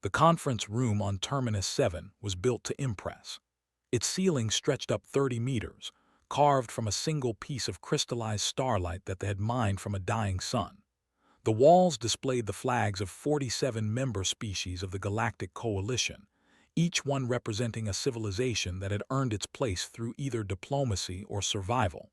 The conference room on Terminus 7 was built to impress. Its ceiling stretched up 30 meters, carved from a single piece of crystallized starlight that they had mined from a dying sun. The walls displayed the flags of 47 member species of the Galactic Coalition, each one representing a civilization that had earned its place through either diplomacy or survival.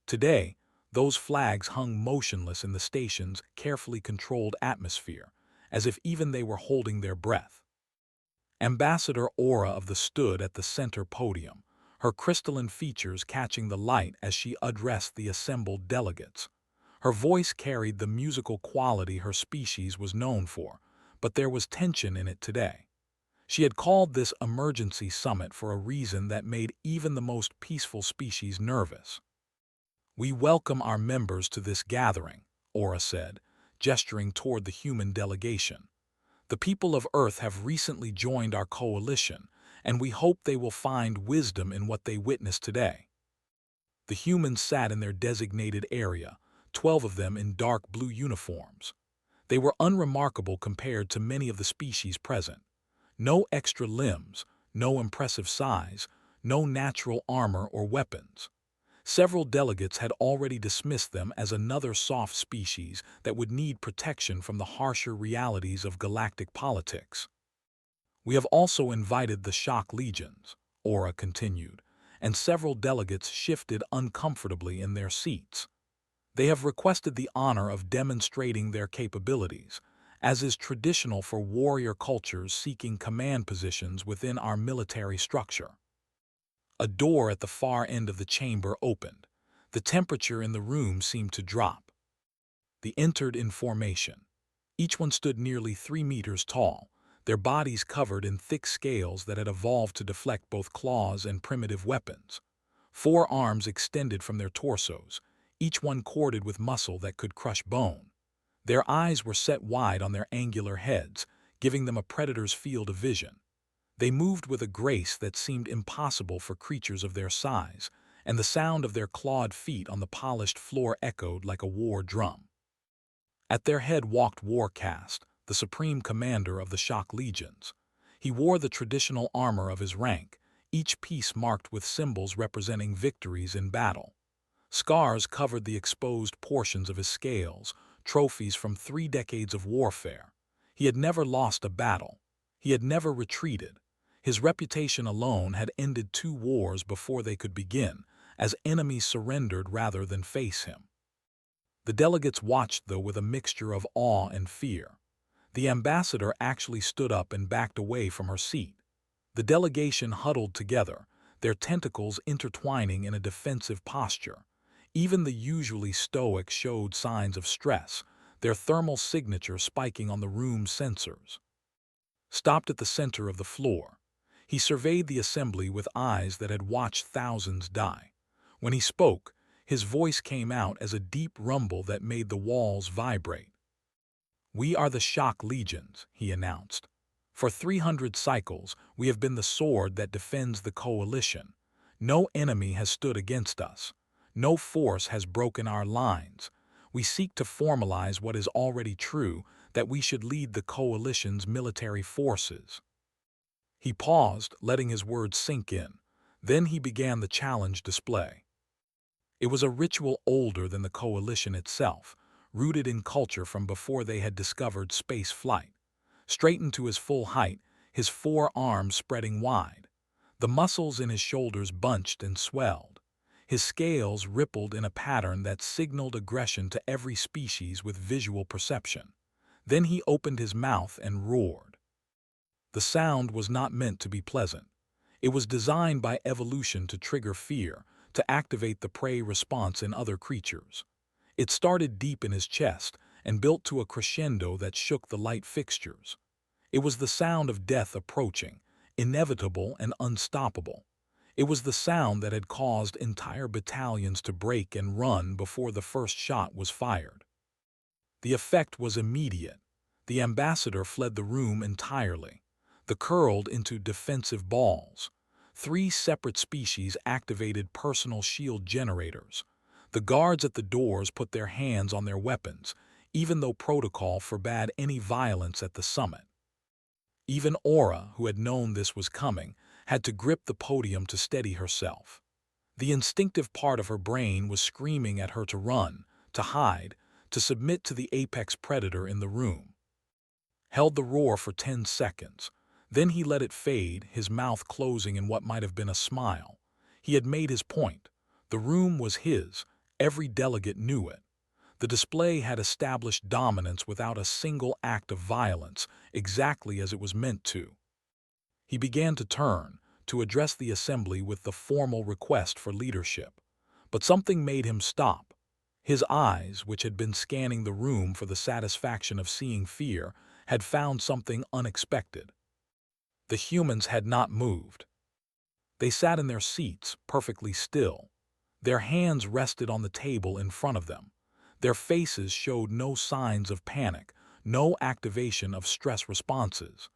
Today, those flags hung motionless in the station's carefully controlled atmosphere, as if even they were holding their breath. Ambassador Aura of the stood at the center podium, her crystalline features catching the light as she addressed the assembled delegates. Her voice carried the musical quality her species was known for, but there was tension in it today. She had called this emergency summit for a reason that made even the most peaceful species nervous. "We welcome our members to this gathering," Aura said, gesturing toward the human delegation. "The people of Earth have recently joined our coalition, and we hope they will find wisdom in what they witnessed today." The humans sat in their designated area, 12 of them in dark blue uniforms. They were unremarkable compared to many of the species present. No extra limbs, no impressive size, no natural armor or weapons. Several delegates had already dismissed them as another soft species that would need protection from the harsher realities of galactic politics. "We have also invited the Shock Legions," Aura continued, and several delegates shifted uncomfortably in their seats. "They have requested the honor of demonstrating their capabilities, as is traditional for warrior cultures seeking command positions within our military structure." A door at the far end of the chamber opened. The temperature in the room seemed to drop. They entered in formation. Each one stood nearly 3 meters tall, their bodies covered in thick scales that had evolved to deflect both claws and primitive weapons. 4 arms extended from their torsos, each one corded with muscle that could crush bone. Their eyes were set wide on their angular heads, giving them a predator's field of vision. They moved with a grace that seemed impossible for creatures of their size, and the sound of their clawed feet on the polished floor echoed like a war drum. At their head walked Warcast, the supreme commander of the Shock Legions. He wore the traditional armor of his rank, each piece marked with symbols representing victories in battle. Scars covered the exposed portions of his scales, trophies from 3 decades of warfare. He had never lost a battle. He had never retreated. His reputation alone had ended 2 wars before they could begin, as enemies surrendered rather than face him. The delegates watched, though, with a mixture of awe and fear. The ambassador actually stood up and backed away from her seat. The delegation huddled together, their tentacles intertwining in a defensive posture. Even the usually stoic showed signs of stress, their thermal signature spiking on the room's sensors. Stopped at the center of the floor, he surveyed the assembly with eyes that had watched thousands die. When he spoke, his voice came out as a deep rumble that made the walls vibrate. "We are the Shock Legions," he announced. "For 300 cycles, we have been the sword that defends the Coalition. No enemy has stood against us. No force has broken our lines. We seek to formalize what is already true, that we should lead the Coalition's military forces." He paused, letting his words sink in. Then he began the challenge display. It was a ritual older than the Coalition itself, rooted in culture from before they had discovered space flight. Straightened to his full height, his 4 arms spreading wide. The muscles in his shoulders bunched and swelled. His scales rippled in a pattern that signaled aggression to every species with visual perception. Then he opened his mouth and roared. The sound was not meant to be pleasant. It was designed by evolution to trigger fear, to activate the prey response in other creatures. It started deep in his chest and built to a crescendo that shook the light fixtures. It was the sound of death approaching, inevitable and unstoppable. It was the sound that had caused entire battalions to break and run before the first shot was fired. The effect was immediate. The ambassador fled the room entirely. The curled into defensive balls. 3 separate species activated personal shield generators. The guards at the doors put their hands on their weapons, even though protocol forbade any violence at the summit. Even Aura, who had known this was coming, had to grip the podium to steady herself. The instinctive part of her brain was screaming at her to run, to hide, to submit to the apex predator in the room. Held the roar for 10 seconds. Then he let it fade, his mouth closing in what might have been a smile. He had made his point. The room was his. Every delegate knew it. The display had established dominance without a single act of violence, exactly as it was meant to. He began to turn, to address the assembly with the formal request for leadership. But something made him stop. His eyes, which had been scanning the room for the satisfaction of seeing fear, had found something unexpected. The humans had not moved. They sat in their seats, perfectly still. Their hands rested on the table in front of them. Their faces showed no signs of panic, no activation of stress responses.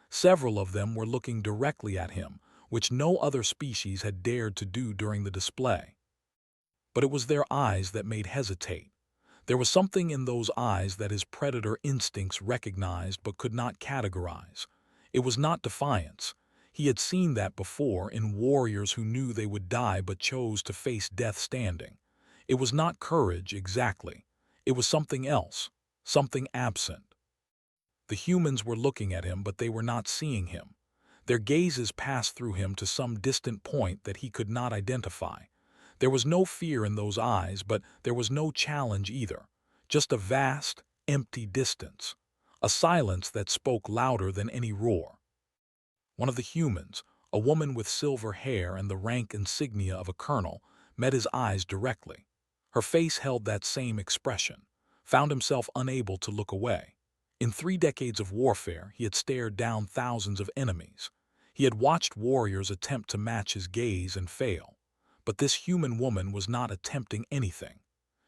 Several of them were looking directly at him, which no other species had dared to do during the display. But it was their eyes that made hesitate. There was something in those eyes that his predator instincts recognized but could not categorize. It was not defiance. He had seen that before in warriors who knew they would die but chose to face death standing. It was not courage, exactly. It was something else, something absent. The humans were looking at him, but they were not seeing him. Their gazes passed through him to some distant point that he could not identify. There was no fear in those eyes, but there was no challenge either. Just a vast, empty distance. A silence that spoke louder than any roar. One of the humans, a woman with silver hair and the rank insignia of a colonel, met his eyes directly. Her face held that same expression, found himself unable to look away. In 3 decades of warfare, he had stared down thousands of enemies. He had watched warriors attempt to match his gaze and fail. But this human woman was not attempting anything.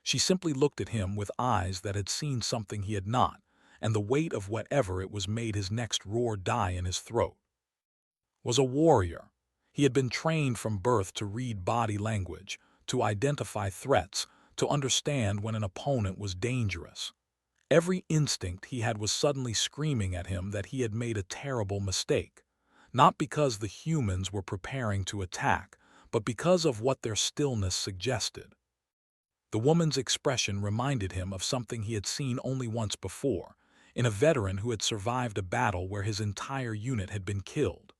She simply looked at him with eyes that had seen something he had not, and the weight of whatever it was made his next roar die in his throat. Was a warrior. He had been trained from birth to read body language, to identify threats, to understand when an opponent was dangerous. Every instinct he had was suddenly screaming at him that he had made a terrible mistake, not because the humans were preparing to attack, but because of what their stillness suggested. The woman's expression reminded him of something he had seen only once before, in a veteran who had survived a battle where his entire unit had been killed.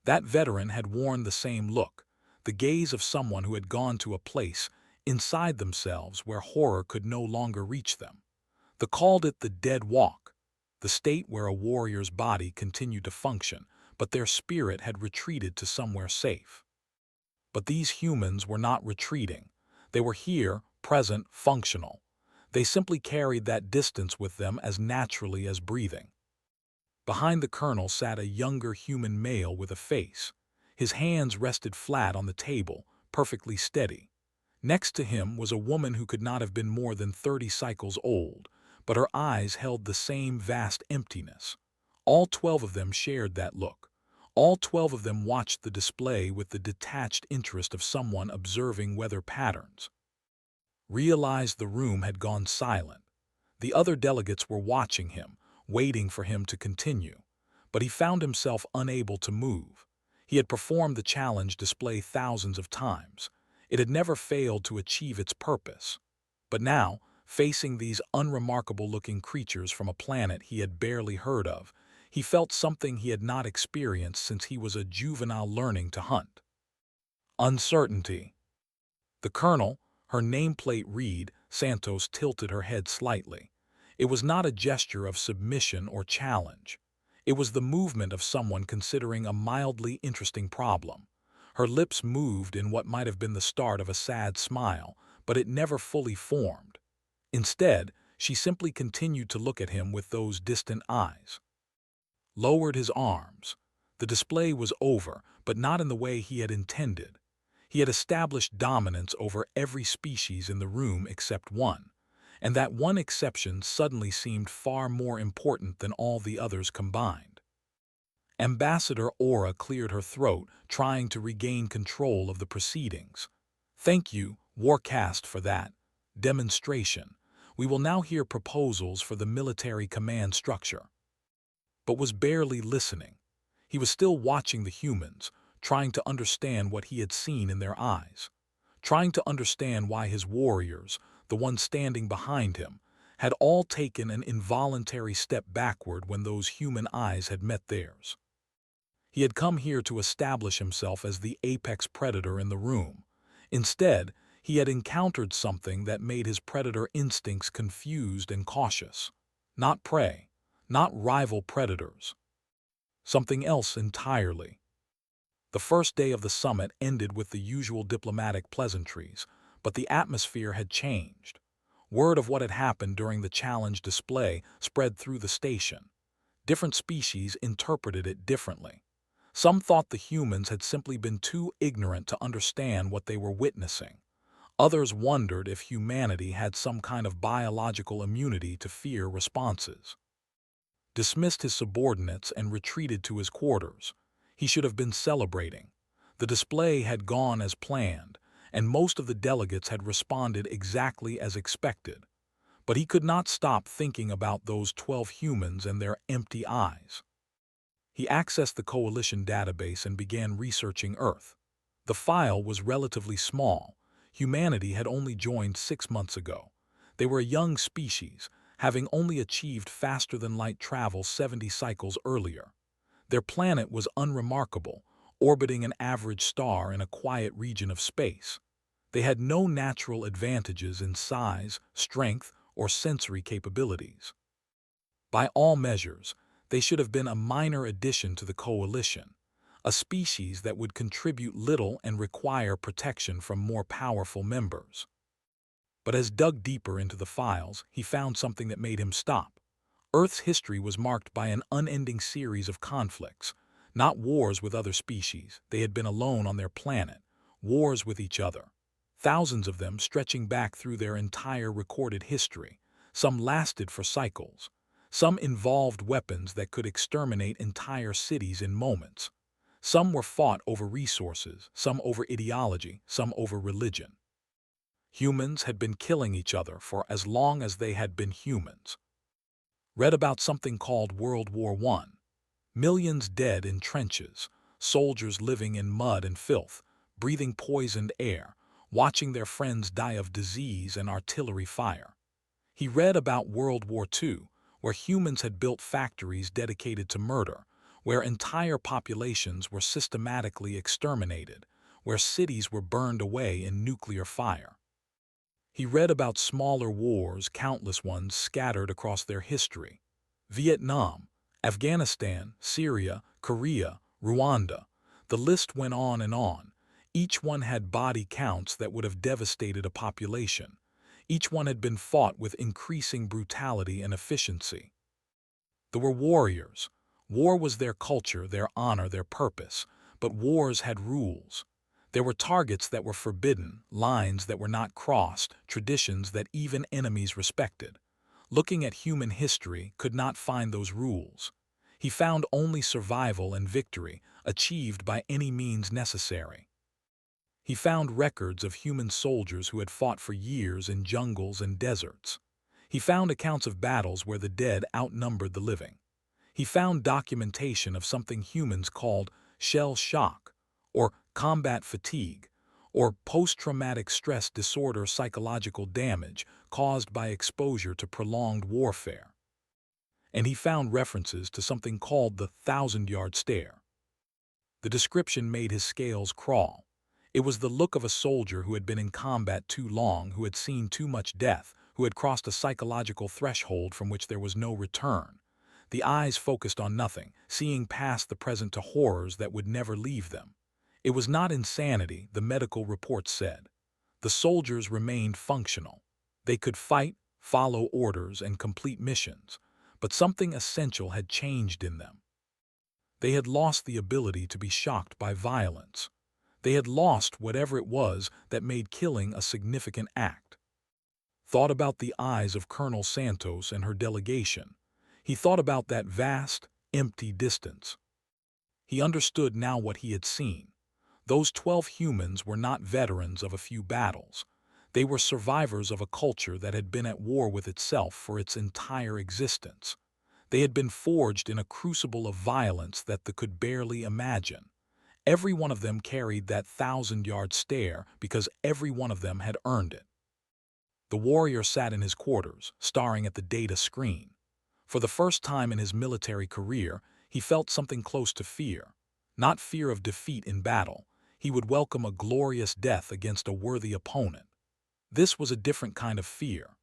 That veteran had worn the same look, the gaze of someone who had gone to a place inside themselves where horror could no longer reach them. They called it the dead walk, the state where a warrior's body continued to function, but their spirit had retreated to somewhere safe. But these humans were not retreating. They were here, present, functional. They simply carried that distance with them as naturally as breathing. Behind the colonel sat a younger human male with a face. His hands rested flat on the table, perfectly steady. Next to him was a woman who could not have been more than 30 cycles old, but her eyes held the same vast emptiness. All 12 of them shared that look. All 12 of them watched the display with the detached interest of someone observing weather patterns. Realized the room had gone silent. The other delegates were watching him, waiting for him to continue. But he found himself unable to move. He had performed the challenge display thousands of times. It had never failed to achieve its purpose. But now, facing these unremarkable-looking creatures from a planet he had barely heard of, he felt something he had not experienced since he was a juvenile learning to hunt. Uncertainty. The colonel, her nameplate read, Santos tilted her head slightly. It was not a gesture of submission or challenge. It was the movement of someone considering a mildly interesting problem. Her lips moved in what might have been the start of a sad smile, but it never fully formed. Instead, she simply continued to look at him with those distant eyes. Lowered his arms. The display was over, but not in the way he had intended. He had established dominance over every species in the room except one, and that one exception suddenly seemed far more important than all the others combined. Ambassador Aura cleared her throat, trying to regain control of the proceedings. Thank you, Warcast, for that demonstration. We will now hear proposals for the military command structure. But was barely listening. He was still watching the humans, trying to understand what he had seen in their eyes, trying to understand why his warriors, the ones standing behind him, had all taken an involuntary step backward when those human eyes had met theirs. He had come here to establish himself as the apex predator in the room. Instead, he had encountered something that made his predator instincts confused and cautious. Not prey, not rival predators. Something else entirely. The first day of the summit ended with the usual diplomatic pleasantries, but the atmosphere had changed. Word of what had happened during the challenge display spread through the station. Different species interpreted it differently. Some thought the humans had simply been too ignorant to understand what they were witnessing. Others wondered if humanity had some kind of biological immunity to fear responses. Dismissed his subordinates and retreated to his quarters. He should have been celebrating. The display had gone as planned, and most of the delegates had responded exactly as expected. But he could not stop thinking about those 12 humans and their empty eyes. He accessed the Coalition database and began researching Earth. The file was relatively small. Humanity had only joined 6 months ago. They were a young species, having only achieved faster-than-light travel 70 cycles earlier. Their planet was unremarkable, orbiting an average star in a quiet region of space. They had no natural advantages in size, strength, or sensory capabilities. By all measures, they should have been a minor addition to the Coalition, a species that would contribute little and require protection from more powerful members. But as dug deeper into the files, he found something that made him stop. Earth's history was marked by an unending series of conflicts, not wars with other species. They had been alone on their planet, wars with each other. Thousands of them stretching back through their entire recorded history. Some lasted for cycles. Some involved weapons that could exterminate entire cities in moments. Some were fought over resources, some over ideology, some over religion. Humans had been killing each other for as long as they had been humans. Read about something called World War I. Millions dead in trenches, soldiers living in mud and filth, breathing poisoned air, watching their friends die of disease and artillery fire. He read about World War II, where humans had built factories dedicated to murder, where entire populations were systematically exterminated, where cities were burned away in nuclear fire. He read about smaller wars, countless ones scattered across their history. Vietnam, Afghanistan, Syria, Korea, Rwanda. The list went on and on. Each one had body counts that would have devastated a population. Each one had been fought with increasing brutality and efficiency. There were warriors. War was their culture, their honor, their purpose. But wars had rules. There were targets that were forbidden, lines that were not crossed, traditions that even enemies respected. Looking at human history could not find those rules. He found only survival and victory, achieved by any means necessary. He found records of human soldiers who had fought for years in jungles and deserts. He found accounts of battles where the dead outnumbered the living. He found documentation of something humans called shell shock, or combat fatigue, or post-traumatic stress disorder, psychological damage caused by exposure to prolonged warfare. And he found references to something called the 1,000-yard stare. The description made his scales crawl. It was the look of a soldier who had been in combat too long, who had seen too much death, who had crossed a psychological threshold from which there was no return. The eyes focused on nothing, seeing past the present to horrors that would never leave them. It was not insanity, the medical reports said. The soldiers remained functional. They could fight, follow orders, and complete missions, but something essential had changed in them. They had lost the ability to be shocked by violence. They had lost whatever it was that made killing a significant act. Thought about the eyes of Colonel Santos and her delegation. He thought about that vast, empty distance. He understood now what he had seen. Those 12 humans were not veterans of a few battles. They were survivors of a culture that had been at war with itself for its entire existence. They had been forged in a crucible of violence that they could barely imagine. Every one of them carried that 1,000-yard stare because every one of them had earned it. The warrior sat in his quarters, staring at the data screen. For the first time in his military career, he felt something close to fear. Not fear of defeat in battle. He would welcome a glorious death against a worthy opponent. This was a different kind of fear.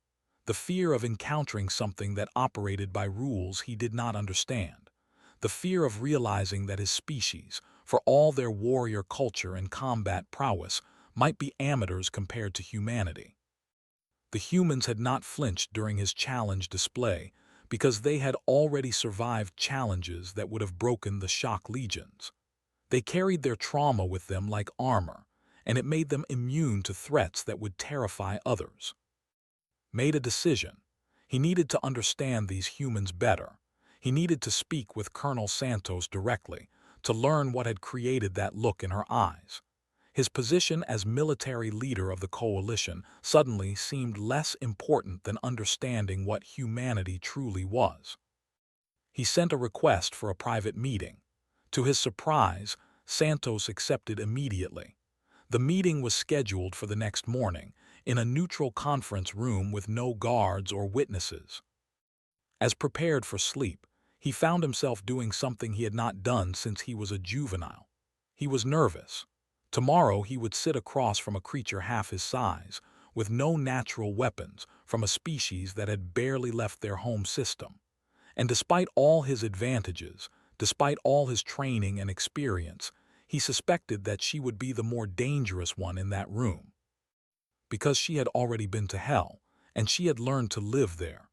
The fear of encountering something that operated by rules he did not understand. The fear of realizing that his species, for all their warrior culture and combat prowess, might be amateurs compared to humanity. The humans had not flinched during his challenge display because they had already survived challenges that would have broken the shock legions. They carried their trauma with them like armor, and it made them immune to threats that would terrify others. Made a decision. He needed to understand these humans better. He needed to speak with Colonel Santos directly, to learn what had created that look in her eyes. His position as military leader of the coalition suddenly seemed less important than understanding what humanity truly was. He sent a request for a private meeting. To his surprise, Santos accepted immediately. The meeting was scheduled for the next morning, in a neutral conference room with no guards or witnesses. As prepared for sleep, he found himself doing something he had not done since he was a juvenile. He was nervous. Tomorrow he would sit across from a creature half his size, with no natural weapons, from a species that had barely left their home system. And despite all his advantages, despite all his training and experience, he suspected that she would be the more dangerous one in that room. Because she had already been to hell, and she had learned to live there.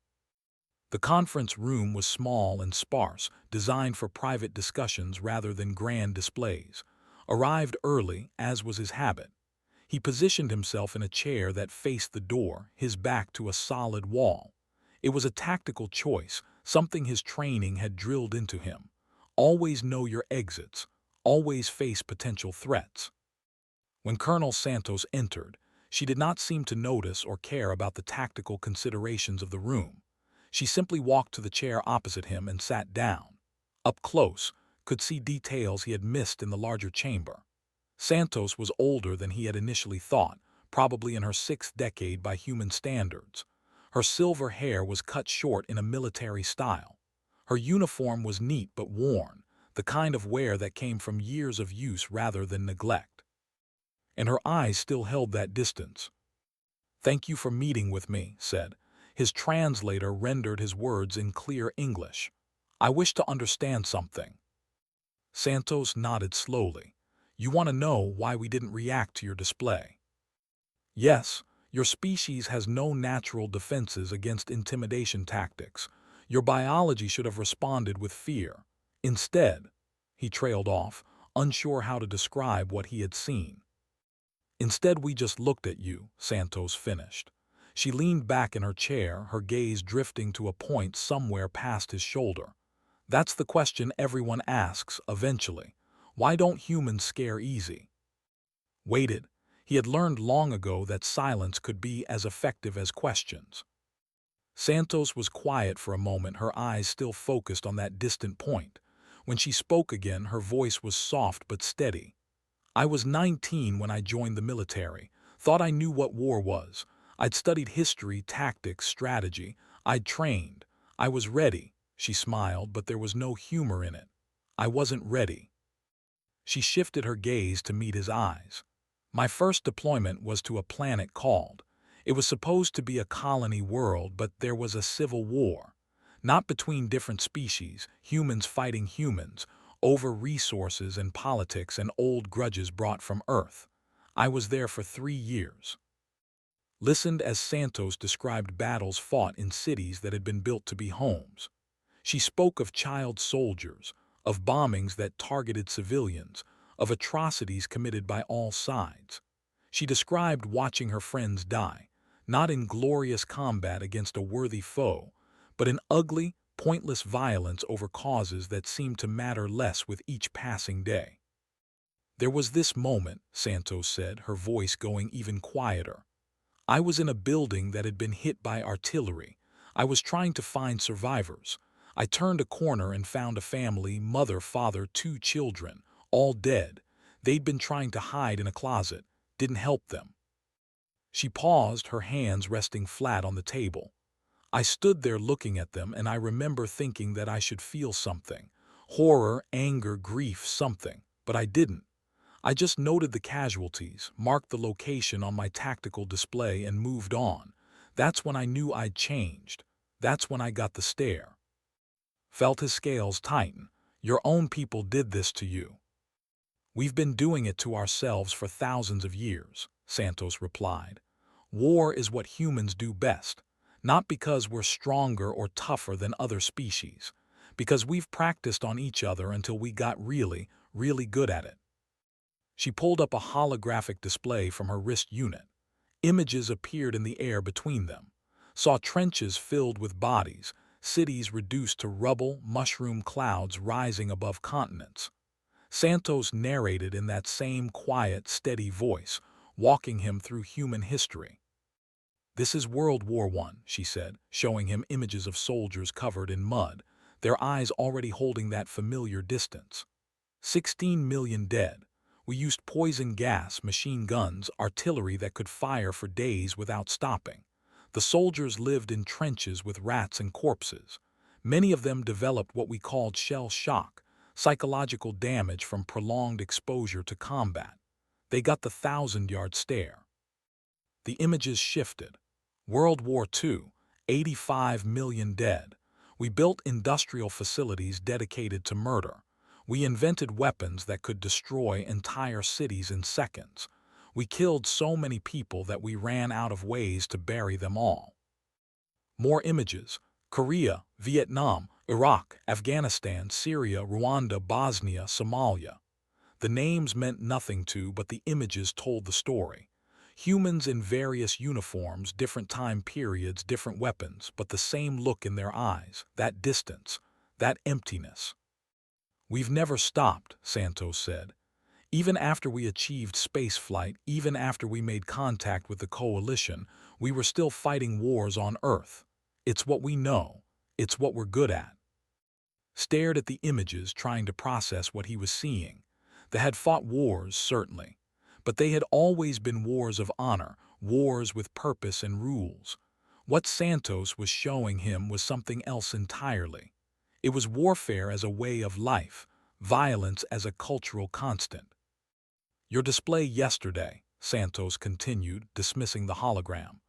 The conference room was small and sparse, designed for private discussions rather than grand displays. Arrived early, as was his habit, he positioned himself in a chair that faced the door, his back to a solid wall. It was a tactical choice, something his training had drilled into him. Always know your exits. Always face potential threats. When Colonel Santos entered, she did not seem to notice or care about the tactical considerations of the room. She simply walked to the chair opposite him and sat down. Up close, could see details he had missed in the larger chamber. Santos was older than he had initially thought, probably in her 6th decade by human standards. Her silver hair was cut short in a military style. Her uniform was neat but worn, the kind of wear that came from years of use rather than neglect. And her eyes still held that distance. "Thank you for meeting with me," said. His translator rendered his words in clear English. "I wish to understand something." Santos nodded slowly. "You want to know why we didn't react to your display?" "Yes, your species has no natural defenses against intimidation tactics. Your biology should have responded with fear. Instead," he trailed off, unsure how to describe what he had seen. "Instead, we just looked at you," Santos finished. She leaned back in her chair, her gaze drifting to a point somewhere past his shoulder. "That's the question everyone asks, eventually. Why don't humans scare easy?" Waited. He had learned long ago that silence could be as effective as questions. Santos was quiet for a moment, her eyes still focused on that distant point. When she spoke again, her voice was soft but steady. "I was 19 when I joined the military. Thought I knew what war was. I'd studied history, tactics, strategy. I'd trained. I was ready." She smiled, but there was no humor in it. "I wasn't ready." She shifted her gaze to meet his eyes. "My first deployment was to a planet called. It was supposed to be a colony world, but there was a civil war. Not between different species, humans fighting humans, over resources and politics and old grudges brought from Earth. I was there for 3 years." Listened as Santos described battles fought in cities that had been built to be homes. She spoke of child soldiers, of bombings that targeted civilians, of atrocities committed by all sides. She described watching her friends die, not in glorious combat against a worthy foe, but in ugly, pointless violence over causes that seemed to matter less with each passing day. "There was this moment," Santos said, her voice going even quieter. "I was in a building that had been hit by artillery. I was trying to find survivors. I turned a corner and found a family, mother, father, 2 children, all dead. They'd been trying to hide in a closet. Didn't help them. She paused, her hands resting flat on the table. I stood there looking at them, and I remember thinking that I should feel something. Horror, anger, grief, something. But I didn't. I just noted the casualties, marked the location on my tactical display, and moved on. That's when I knew I'd changed. That's when I got the stare. Felt his scales tighten. Your own people did this to you. We've been doing it to ourselves for thousands of years, Santos replied. War is what humans do best, not because we're stronger or tougher than other species, because we've practiced on each other until we got really, really good at it. She pulled up a holographic display from her wrist unit. Images appeared in the air between them. Saw trenches filled with bodies, cities reduced to rubble, mushroom clouds rising above continents. Santos narrated in that same quiet, steady voice, walking him through human history. This is World War I, she said, showing him images of soldiers covered in mud, their eyes already holding that familiar distance. 16 million dead. We used poison gas, machine guns, artillery that could fire for days without stopping. The soldiers lived in trenches with rats and corpses. Many of them developed what we called shell shock, psychological damage from prolonged exposure to combat. They got the 1,000-yard stare. The images shifted. World War II, 85 million dead. We built industrial facilities dedicated to murder. We invented weapons that could destroy entire cities in seconds. We killed so many people that we ran out of ways to bury them all. More images. Korea, Vietnam, Iraq, Afghanistan, Syria, Rwanda, Bosnia, Somalia. The names meant nothing to, but the images told the story. Humans in various uniforms, different time periods, different weapons, but the same look in their eyes, that distance, that emptiness. We've never stopped, Santos said. Even after we achieved spaceflight, even after we made contact with the Coalition, we were still fighting wars on Earth. It's what we know. It's what we're good at. Stared at the images, trying to process what he was seeing. They had fought wars, certainly, but they had always been wars of honor, wars with purpose and rules. What Santos was showing him was something else entirely. It was warfare as a way of life, violence as a cultural constant. Your display yesterday, Santos continued, dismissing the hologram.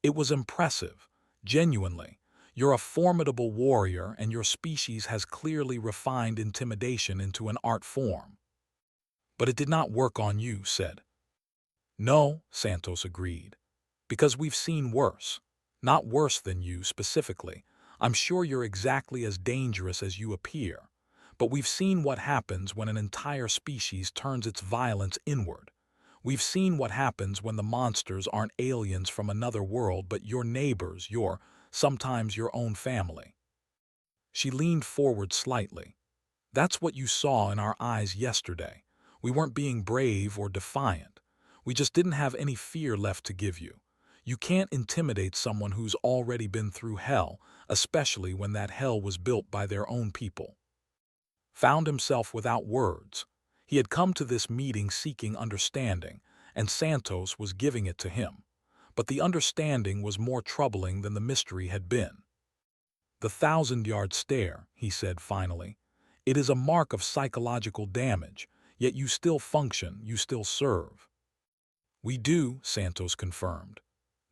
It was impressive, genuinely. You're a formidable warrior, and your species has clearly refined intimidation into an art form. But it did not work on you, said. No, Santos agreed. Because we've seen worse. Not worse than you specifically. I'm sure you're exactly as dangerous as you appear. But we've seen what happens when an entire species turns its violence inward. We've seen what happens when the monsters aren't aliens from another world but your neighbors, sometimes your own family. She leaned forward slightly. That's what you saw in our eyes yesterday. We weren't being brave or defiant. We just didn't have any fear left to give you. You can't intimidate someone who's already been through hell, especially when that hell was built by their own people. Found himself without words. He had come to this meeting seeking understanding, and Santos was giving it to him. But the understanding was more troubling than the mystery had been. The 1,000-yard stare, he said finally. It is a mark of psychological damage, yet you still function, you still serve. We do, Santos confirmed.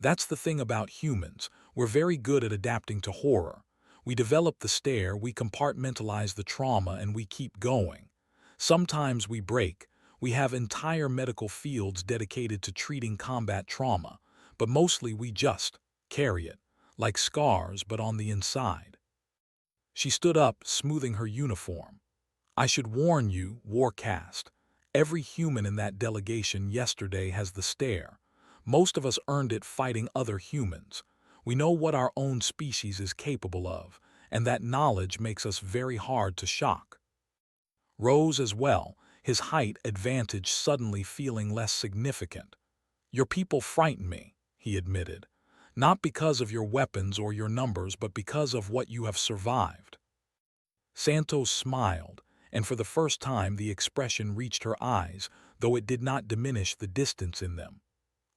That's the thing about humans. We're very good at adapting to horror. We develop the stare, we compartmentalize the trauma, and we keep going. Sometimes we break. We have entire medical fields dedicated to treating combat trauma, but mostly we just carry it, like scars but on the inside. She stood up, smoothing her uniform. I should warn you, Warcast. Every human in that delegation yesterday has the stare. Most of us earned it fighting other humans. We know what our own species is capable of, and that knowledge makes us very hard to shock. Rose as well, his height advantage suddenly feeling less significant. Your people frighten me, he admitted. Not because of your weapons or your numbers, but because of what you have survived. Santos smiled, and for the first time the expression reached her eyes, though it did not diminish the distance in them.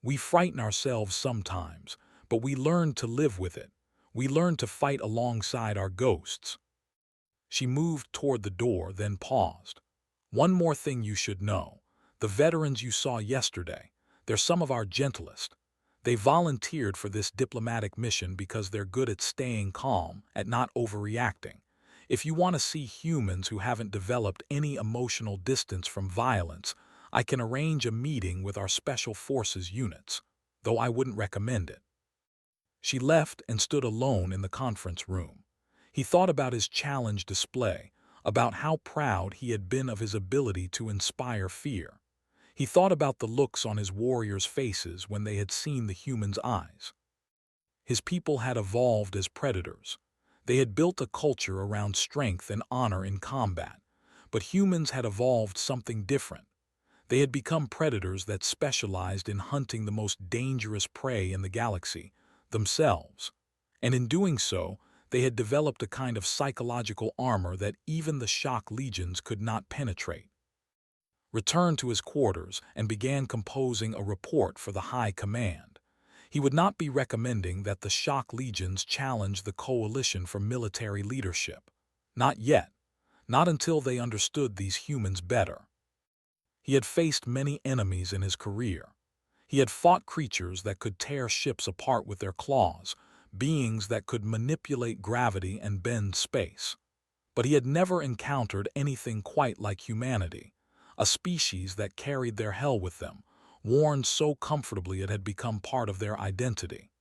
We frighten ourselves sometimes, but we learn to live with it. We learn to fight alongside our ghosts. She moved toward the door, then paused. One more thing you should know. The veterans you saw yesterday, they're some of our gentlest. They volunteered for this diplomatic mission because they're good at staying calm, at not overreacting. If you want to see humans who haven't developed any emotional distance from violence, I can arrange a meeting with our Special Forces units, though I wouldn't recommend it. She left and stood alone in the conference room. He thought about his challenge display, about how proud he had been of his ability to inspire fear. He thought about the looks on his warriors' faces when they had seen the humans' eyes. His people had evolved as predators. They had built a culture around strength and honor in combat, but humans had evolved something different. They had become predators that specialized in hunting the most dangerous prey in the galaxy, themselves. And in doing so, they had developed a kind of psychological armor that even the shock legions could not penetrate. Returned to his quarters and began composing a report for the High Command. He would not be recommending that the shock legions challenge the coalition for military leadership. Not yet. Not until they understood these humans better. He had faced many enemies in his career. He had fought creatures that could tear ships apart with their claws, beings that could manipulate gravity and bend space. But he had never encountered anything quite like humanity, a species that carried their hell with them, worn so comfortably it had become part of their identity.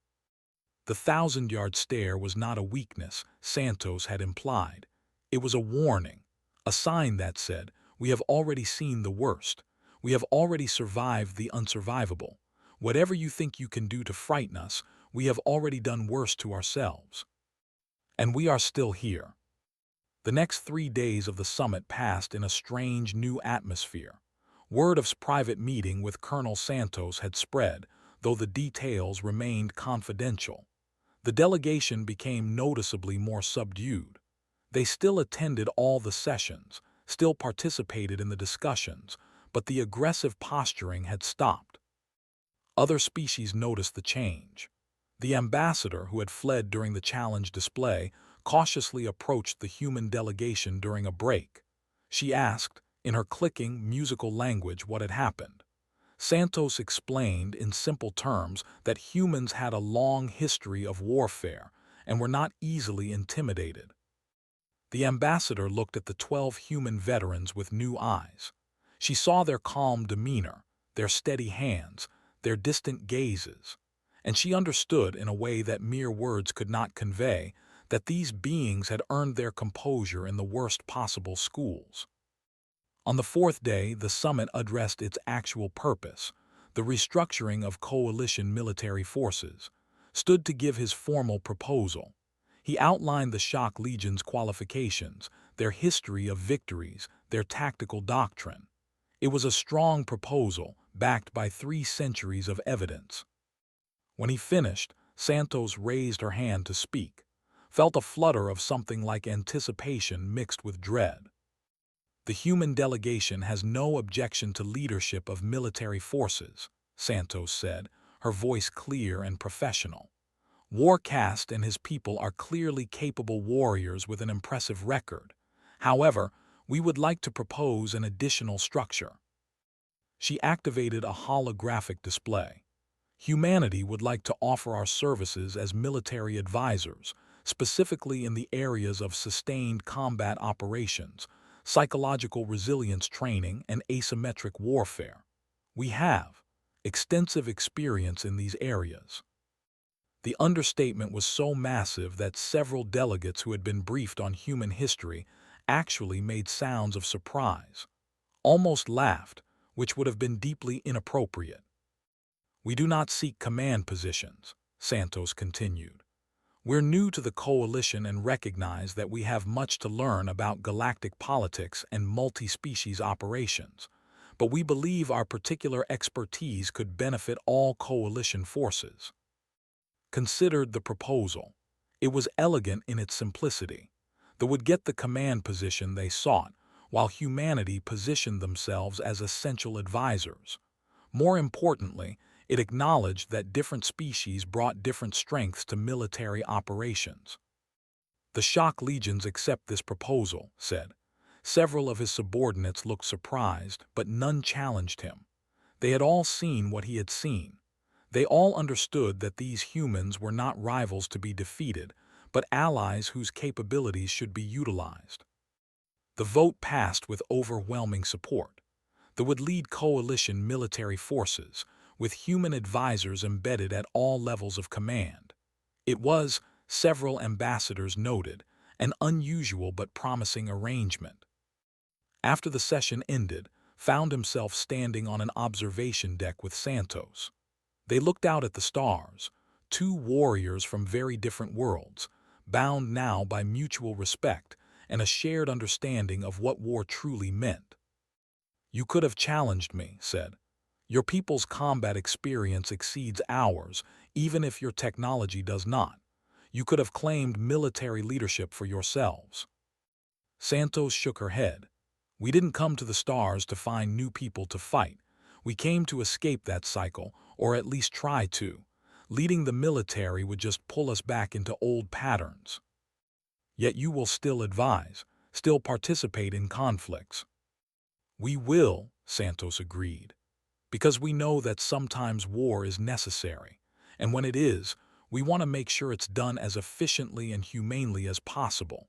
The thousand-yard stare was not a weakness, Santos had implied. It was a warning, a sign that said, we have already seen the worst. We have already survived the unsurvivable. Whatever you think you can do to frighten us, we have already done worse to ourselves. And we are still here. The next 3 days of the summit passed in a strange new atmosphere. Word of private meeting with Colonel Santos had spread, though the details remained confidential. The delegation became noticeably more subdued. They still attended all the sessions, still participated in the discussions, but the aggressive posturing had stopped. Other species noticed the change. The ambassador, who had fled during the challenge display, cautiously approached the human delegation during a break. She asked, in her clicking, musical language, what had happened. Santos explained in simple terms that humans had a long history of warfare and were not easily intimidated. The ambassador looked at the 12 human veterans with new eyes. She saw their calm demeanor, their steady hands, their distant gazes, and she understood in a way that mere words could not convey that these beings had earned their composure in the worst possible schools. On the 4th day, the summit addressed its actual purpose. The restructuring of coalition military forces stood to give his formal proposal. He outlined the shock legion's qualifications, their history of victories, their tactical doctrine. It was a strong proposal, backed by 3 centuries of evidence. When he finished, Santos raised her hand to speak, felt a flutter of something like anticipation mixed with dread. The human delegation has no objection to leadership of military forces, Santos said, her voice clear and professional. Warcast and his people are clearly capable warriors with an impressive record. However, we would like to propose an additional structure. She activated a holographic display. Humanity would like to offer our services as military advisors, specifically in the areas of sustained combat operations, psychological resilience training, and asymmetric warfare. We have extensive experience in these areas. The understatement was so massive that several delegates who had been briefed on human history actually made sounds of surprise, almost laughed, which would have been deeply inappropriate. We do not seek command positions, Santos continued. We're new to the coalition and recognize that we have much to learn about galactic politics and multi-species operations, but we believe our particular expertise could benefit all coalition forces. Considered the proposal. It was elegant in its simplicity. that would get the command position they sought, while humanity positioned themselves as essential advisors. More importantly, it acknowledged that different species brought different strengths to military operations. The Shock Legions accept this proposal, said. Several of his subordinates looked surprised, but none challenged him. They had all seen what he had seen. They all understood that these humans were not rivals to be defeated, but allies whose capabilities should be utilized. The vote passed with overwhelming support. They would lead coalition military forces, with human advisors embedded at all levels of command. It was, several ambassadors noted, an unusual but promising arrangement. After the session ended, found himself standing on an observation deck with Santos. They looked out at the stars, two warriors from very different worlds, bound now by mutual respect and a shared understanding of what war truly meant. You could have challenged me, said. Your people's combat experience exceeds ours, even if your technology does not. You could have claimed military leadership for yourselves. Santos shook her head. We didn't come to the stars to find new people to fight. We came to escape that cycle, or at least try to. Leading the military would just pull us back into old patterns. Yet you will still advise, still participate in conflicts. We will, Santos agreed, because we know that sometimes war is necessary, and when it is, we want to make sure it's done as efficiently and humanely as possible.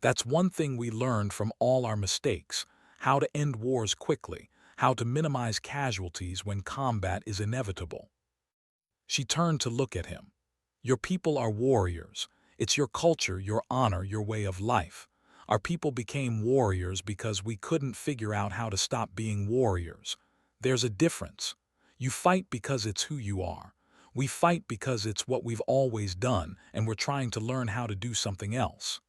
That's one thing we learned from all our mistakes, how to end wars quickly, how to minimize casualties when combat is inevitable. She turned to look at him. Your people are warriors. It's your culture, your honor, your way of life. Our people became warriors because we couldn't figure out how to stop being warriors. There's a difference. You fight because it's who you are. We fight because it's what we've always done, and we're trying to learn how to do something else.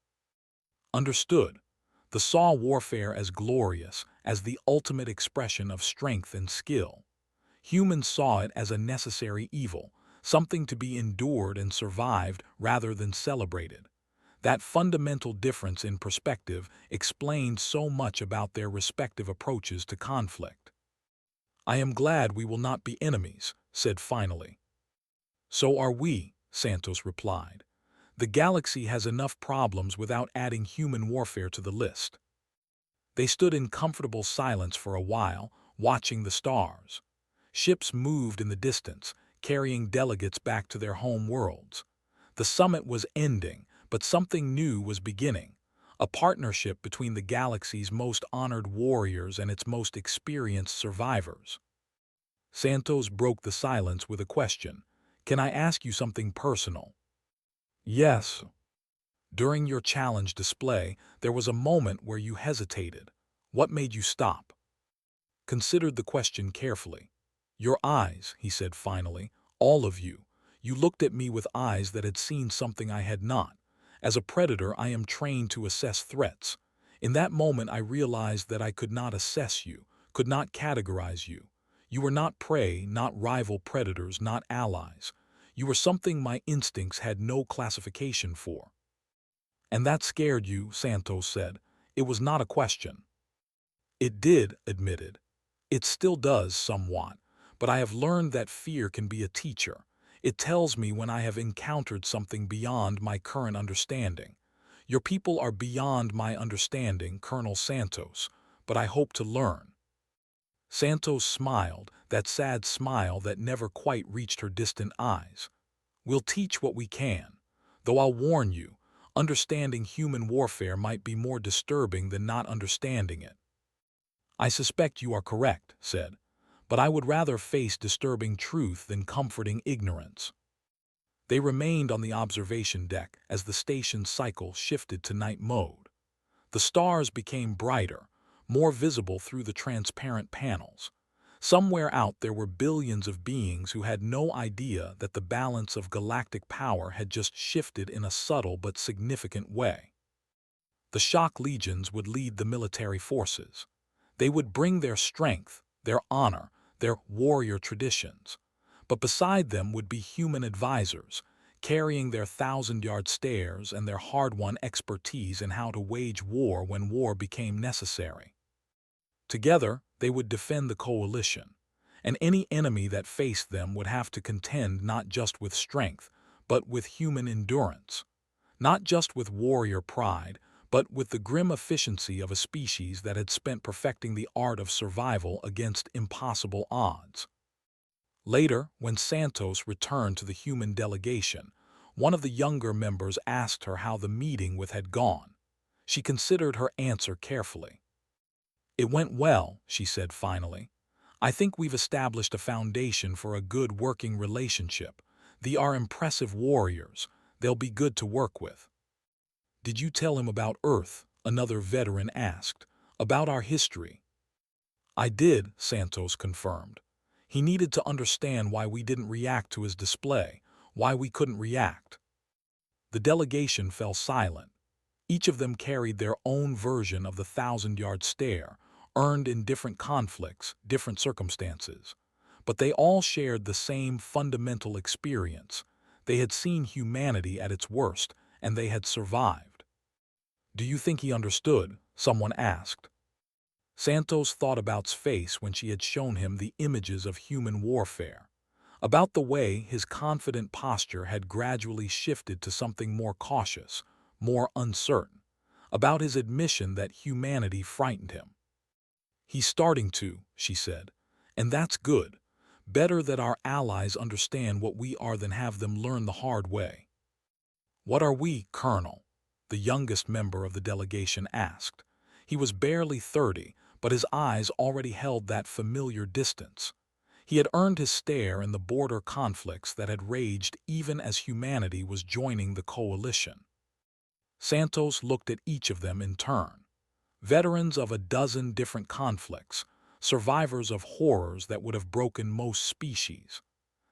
Understood. They saw warfare as glorious, as the ultimate expression of strength and skill. Humans saw it as a necessary evil, something to be endured and survived rather than celebrated. That fundamental difference in perspective explained so much about their respective approaches to conflict. I am glad we will not be enemies, said finally. So are we, Santos replied. The galaxy has enough problems without adding human warfare to the list. They stood in comfortable silence for a while, watching the stars. Ships moved in the distance, carrying delegates back to their home worlds. The summit was ending, but something new was beginning, a partnership between the galaxy's most honored warriors and its most experienced survivors. Santos broke the silence with a question. Can I ask you something personal? Yes. During your challenge display, there was a moment where you hesitated. What made you stop? Considered the question carefully. Your eyes, he said finally, all of you. You looked at me with eyes that had seen something I had not. As a predator, I am trained to assess threats. In that moment, I realized that I could not assess you, could not categorize you. You were not prey, not rival predators, not allies. You were something my instincts had no classification for. And that scared you, Santos said. It was not a question. It did, admitted. It still does somewhat, but I have learned that fear can be a teacher. It tells me when I have encountered something beyond my current understanding. Your people are beyond my understanding, Colonel Santos, but I hope to learn. Santos smiled, that sad smile that never quite reached her distant eyes. We'll teach what we can, though I'll warn you, understanding human warfare might be more disturbing than not understanding it. I suspect you are correct, said, but I would rather face disturbing truth than comforting ignorance. They remained on the observation deck as the station's cycle shifted to night mode. The stars became brighter, more visible through the transparent panels. Somewhere out there were billions of beings who had no idea that the balance of galactic power had just shifted in a subtle but significant way. The Shock Legions would lead the military forces. They would bring their strength, their honor, their warrior traditions. But beside them would be human advisors, carrying their thousand-yard stares and their hard-won expertise in how to wage war when war became necessary. Together, they would defend the coalition, and any enemy that faced them would have to contend not just with strength, but with human endurance, not just with warrior pride, but with the grim efficiency of a species that had spent perfecting the art of survival against impossible odds. Later, when Santos returned to the human delegation, one of the younger members asked her how the meeting with had gone. She considered her answer carefully. "It went well," she said finally. "I think we've established a foundation for a good working relationship. They are impressive warriors. They'll be good to work with." "Did you tell him about Earth?" another veteran asked. "About our history?" "I did," Santos confirmed. "He needed to understand why we didn't react to his display, why we couldn't react." The delegation fell silent. Each of them carried their own version of the thousand-yard stare, earned in different conflicts, different circumstances. But they all shared the same fundamental experience. They had seen humanity at its worst, and they had survived. "Do you think he understood?" someone asked. Santos thought about's face when she had shown him the images of human warfare, about the way his confident posture had gradually shifted to something more cautious, more uncertain, about his admission that humanity frightened him. "He's starting to," she said, "and that's good. Better that our allies understand what we are than have them learn the hard way." "What are we, Colonel?" the youngest member of the delegation asked. He was barely 30, but his eyes already held that familiar distance. He had earned his stare in the border conflicts that had raged even as humanity was joining the coalition. Santos looked at each of them in turn. Veterans of a dozen different conflicts, survivors of horrors that would have broken most species.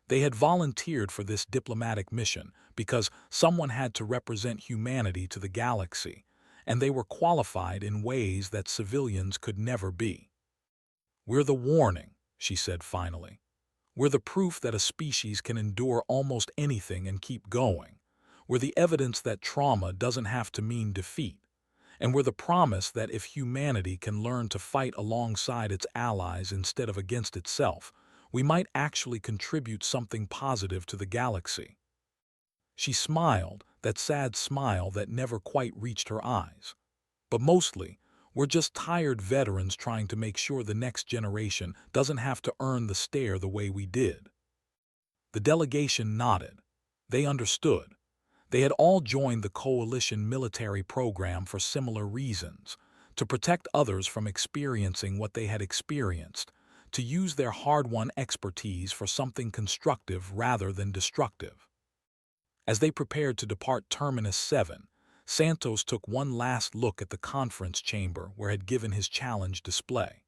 They had volunteered for this diplomatic mission because someone had to represent humanity to the galaxy, and they were qualified in ways that civilians could never be. "We're the warning," she said finally. "We're the proof that a species can endure almost anything and keep going. We're the evidence that trauma doesn't have to mean defeat. And we're the promise that if humanity can learn to fight alongside its allies instead of against itself, we might actually contribute something positive to the galaxy." She smiled, that sad smile that never quite reached her eyes. "But mostly, we're just tired veterans trying to make sure the next generation doesn't have to earn the stare the way we did." The delegation nodded. They understood. They had all joined the coalition military program for similar reasons, to protect others from experiencing what they had experienced, to use their hard-won expertise for something constructive rather than destructive. As they prepared to depart Terminus 7, Santos took one last look at the conference chamber where had given his challenge display.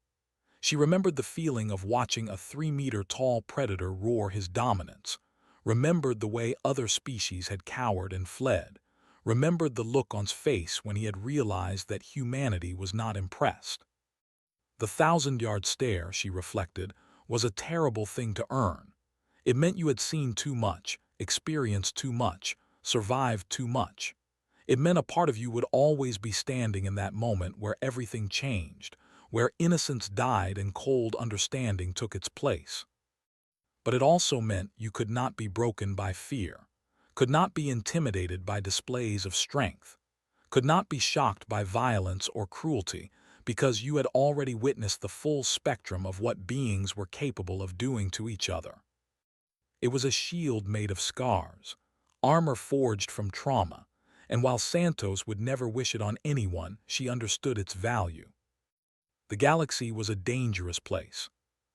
She remembered the feeling of watching a 3-meter-tall predator roar his dominance, remembered the way other species had cowered and fled, remembered the look on his face when he had realized that humanity was not impressed. The thousand-yard stare, she reflected, was a terrible thing to earn. It meant you had seen too much, experienced too much, survived too much. It meant a part of you would always be standing in that moment where everything changed, where innocence died and cold understanding took its place. But it also meant you could not be broken by fear, could not be intimidated by displays of strength, could not be shocked by violence or cruelty, because you had already witnessed the full spectrum of what beings were capable of doing to each other. It was a shield made of scars, armor forged from trauma, and while Santos would never wish it on anyone, she understood its value. The galaxy was a dangerous place.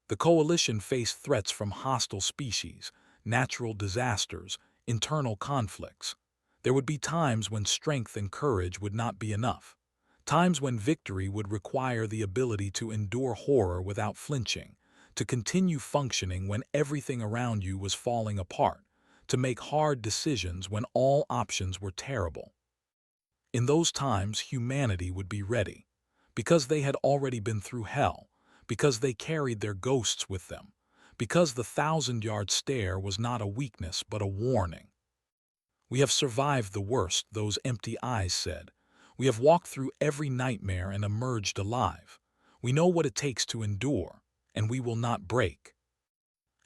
The coalition faced threats from hostile species, natural disasters, internal conflicts. There would be times when strength and courage would not be enough. Times when victory would require the ability to endure horror without flinching, to continue functioning when everything around you was falling apart, to make hard decisions when all options were terrible. In those times, humanity would be ready, because they had already been through hell, because they carried their ghosts with them, because the thousand-yard stare was not a weakness but a warning. "We have survived the worst," those empty eyes said. "We have walked through every nightmare and emerged alive. We know what it takes to endure, and we will not break."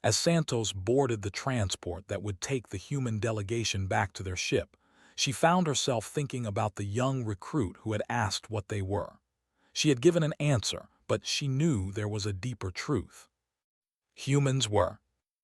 As Santos boarded the transport that would take the human delegation back to their ship, she found herself thinking about the young recruit who had asked what they were. She had given an answer, but she knew there was a deeper truth. Humans were